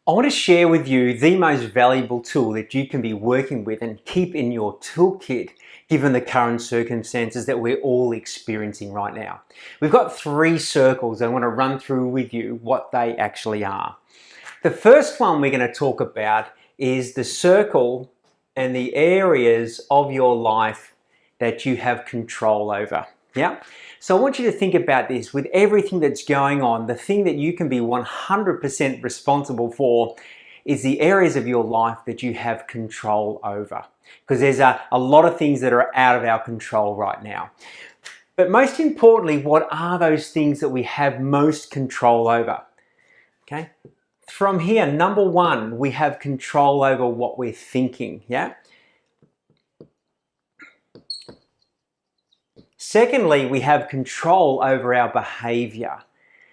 I want to share with you the most valuable tool that you can be working with and keep in your toolkit given the current circumstances that we're all experiencing right now. We've got 3 circles I want to run through with you what they actually are. The first one we're going to talk about is the circle and the areas of your life that you have control over. Yeah? So I want you to think about this. With everything that's going on, the thing that you can be 100% responsible for is the areas of your life that you have control over. Because there's a lot of things that are out of our control right now. But most importantly, what are those things that we have most control over? Okay? From here, number 1, we have control over what we're thinking. Yeah? Secondly, we have control over our behavior.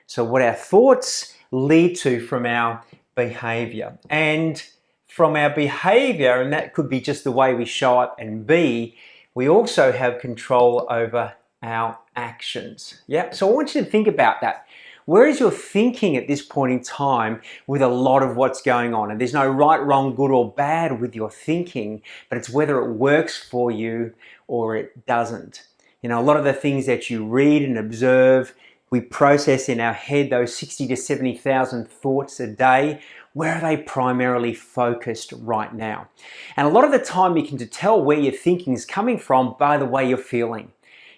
So what our thoughts lead to from our behavior. And from our behavior, and that could be just the way we show up and be, we also have control over our actions. Yeah. So I want you to think about that. Where is your thinking at this point in time with a lot of what's going on? And there's no right, wrong, good or bad with your thinking, but it's whether it works for you or it doesn't. You know, a lot of the things that you read and observe, we process in our head those 60 to 70,000 thoughts a day. Where are they primarily focused right now? And a lot of the time you can tell where your thinking is coming from by the way you're feeling.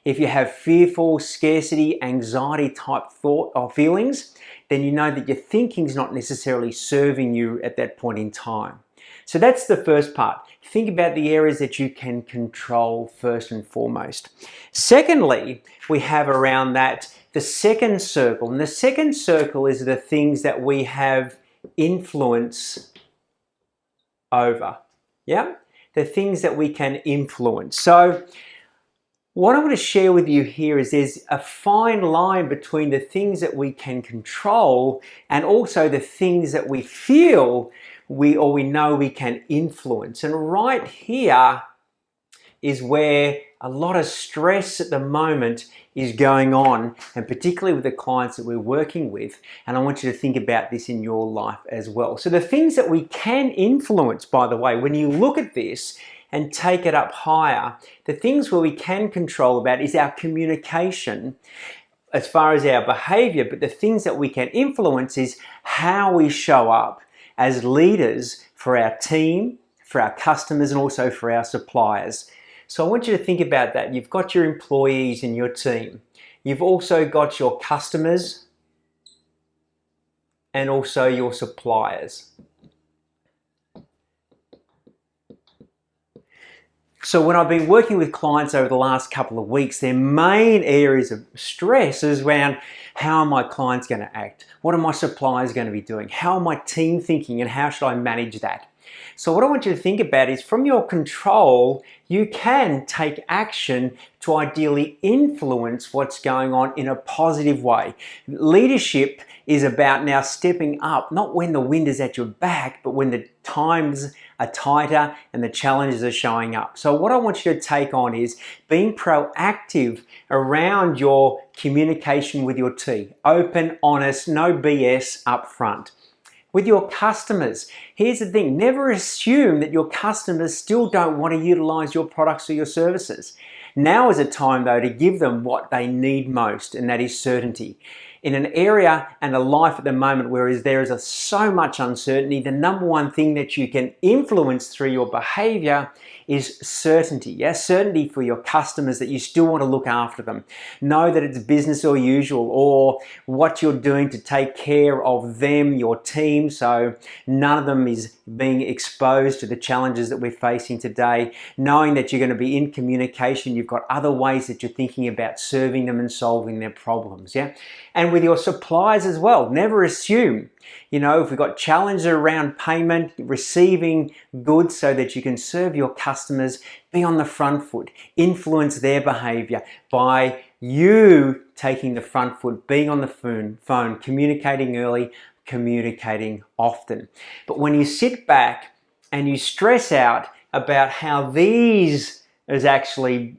If you have fearful, scarcity, anxiety type thought or feelings, then you know that your thinking is not necessarily serving you at that point in time. So that's the first part. Think about the areas that you can control first and foremost. Secondly, we have around that the second circle. And the second circle is the things that we have influence over. Yeah? The things that we can influence. So what I want to share with you here is there's a fine line between the things that we can control and also the things that we feel we know we can influence. And right here is where a lot of stress at the moment is going on, and particularly with the clients that we're working with. And I want you to think about this in your life as well. So the things that we can influence, by the way, when you look at this and take it up higher, the things where we can control about is our communication as far as our behavior, but the things that we can influence is how we show up as leaders for our team, for our customers, and also for our suppliers. So I want you to think about that. You've got your employees in your team. You've also got your customers and also your suppliers. So when I've been working with clients over the last couple of weeks, their main areas of stress is around how are my clients going to act? What are my suppliers going to be doing? How are my team thinking and how should I manage that? So what I want you to think about is from your control, you can take action to ideally influence what's going on in a positive way. Leadership is about now stepping up, not when the wind is at your back, but when the times are tighter and the challenges are showing up. So what I want you to take on is being proactive around your communication with your team. Open, honest, no BS up front. With your customers, here's the thing, never assume that your customers still don't want to utilize your products or your services. Now is a time though to give them what they need most, and that is certainty. In an area and a life at the moment where there is so much uncertainty, the number one thing that you can influence through your behavior is certainty. Yes, certainty for your customers that you still want to look after them. Know that it's business as usual, or what you're doing to take care of them, your team, so none of them is being exposed to the challenges that we're facing today. Knowing that you're going to be in communication, you've got other ways that you're thinking about serving them and solving their problems. Yeah, and with your suppliers as well, never assume. You know, if we've got challenges around payment, receiving goods so that you can serve your customers, be on the front foot, influence their behavior by you taking the front foot, being on the phone, communicating early, communicating often. But when you sit back and you stress out about how these is actually,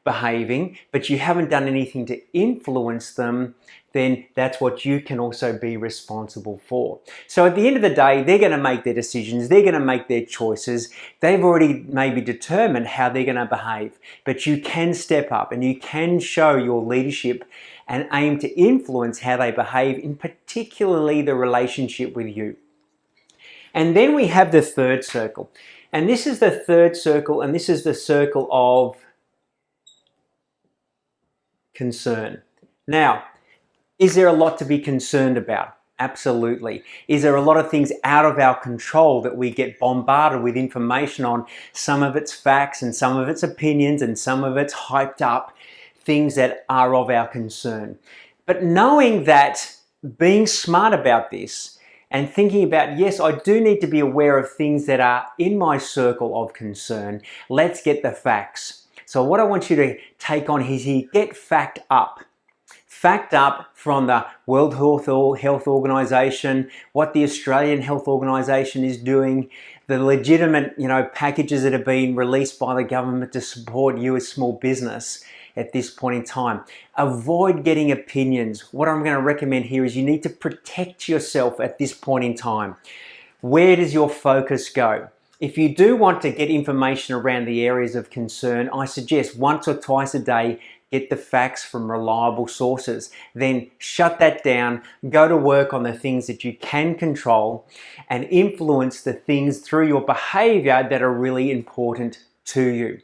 behaving, but you haven't done anything to influence them, then that's what you can also be responsible for. So at the end of the day, they're going to make their decisions, they're going to make their choices, they've already maybe determined how they're going to behave, but you can step up and you can show your leadership and aim to influence how they behave, in particularly the relationship with you. And then we have the third circle. And this is the third circle, and this is the circle of concern. Now, is there a lot to be concerned about? Absolutely. Is there a lot of things out of our control that we get bombarded with information on? Some of it's facts and some of it's opinions and some of it's hyped up things that are of our concern. But knowing that, being smart about this and thinking about, yes, I do need to be aware of things that are in my circle of concern. Let's get the facts. So what I want you to take on is here, get fact up. Fact up from the World Health Organization, what the Australian Health Organization is doing, the legitimate, packages that have been released by the government to support you as small business at this point in time. Avoid getting opinions. What I'm going to recommend here is you need to protect yourself at this point in time. Where does your focus go? If you do want to get information around the areas of concern, I suggest once or twice a day, get the facts from reliable sources. Then shut that down, go to work on the things that you can control and influence the things through your behavior that are really important to you.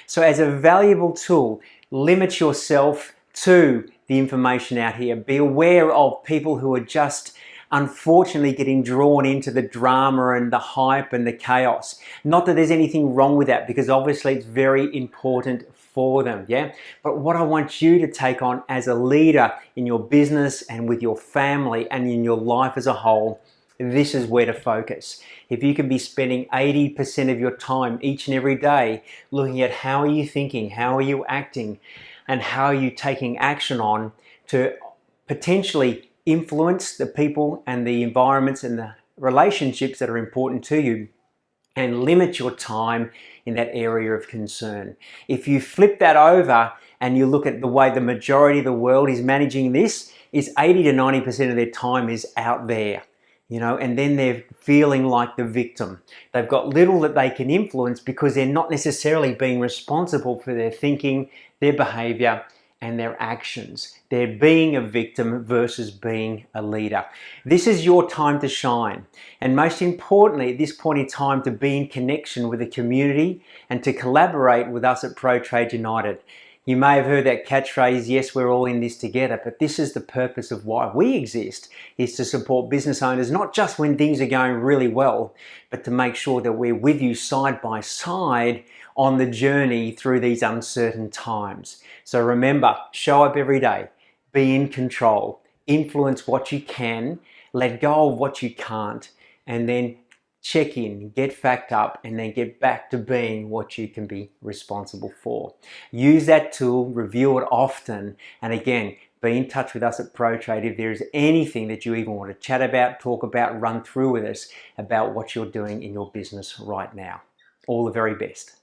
So as a valuable tool, limit yourself to the information out here. Be aware of people who are just unfortunately getting drawn into the drama and the hype and the chaos. Not that there's anything wrong with that, because obviously it's very important for them, yeah? But what I want you to take on as a leader in your business and with your family and in your life as a whole, this is where to focus. If you can be spending 80% of your time each and every day looking at how are you thinking, how are you acting, and how are you taking action on to potentially influence the people and the environments and the relationships that are important to you, and limit your time in that area of concern. If you flip that over and you look at the way the majority of the world is managing this, is 80 to 90% of their time is out there, and then they're feeling like the victim. They've got little that they can influence because they're not necessarily being responsible for their thinking, their behavior, and their actions. They're being a victim versus being a leader. This is your time to shine. And most importantly, at this point in time, to be in connection with the community and to collaborate with us at Pro Trade United. You may have heard that catchphrase, yes, we're all in this together, but this is the purpose of why we exist, is to support business owners, not just when things are going really well, but to make sure that we're with you side by side on the journey through these uncertain times. So remember, show up every day, be in control, influence what you can, let go of what you can't, and then check in, get fact up, and then get back to being what you can be responsible for. Use that tool, review it often, and again, be in touch with us at ProTrade if there is anything that you even want to chat about, talk about, run through with us about what you're doing in your business right now. All the very best.